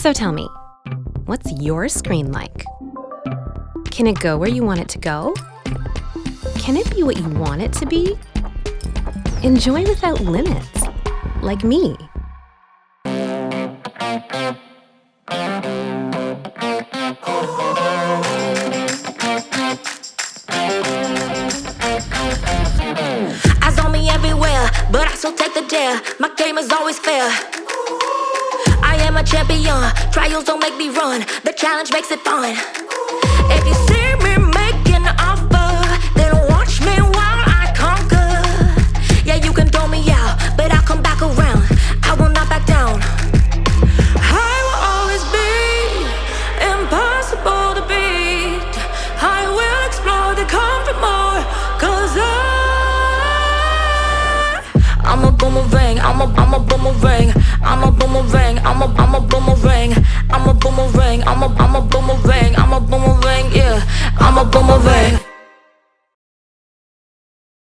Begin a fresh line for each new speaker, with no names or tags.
So tell me, what's your screen like? Can it go where you want it to go? Can it be what you want it to be? Enjoy without limits, like me.
Eyes on me everywhere, but I still take the dare. My game is always fair. I am a champion. Trials don't make me run. The challenge makes it fun. If you see me making an offer, then watch me while I conquer. Yeah, you can throw me out, but I'll come back around. I will not back down. I will always be impossible to beat. I will explore the comfort more, 'cause I'm a boomerang, I'm a boomerang, I'm a boomerang, I'm a boomerang, I'm a boomerang, I'm a boomerang, I'm a boomerang, yeah, I'm a boomerang.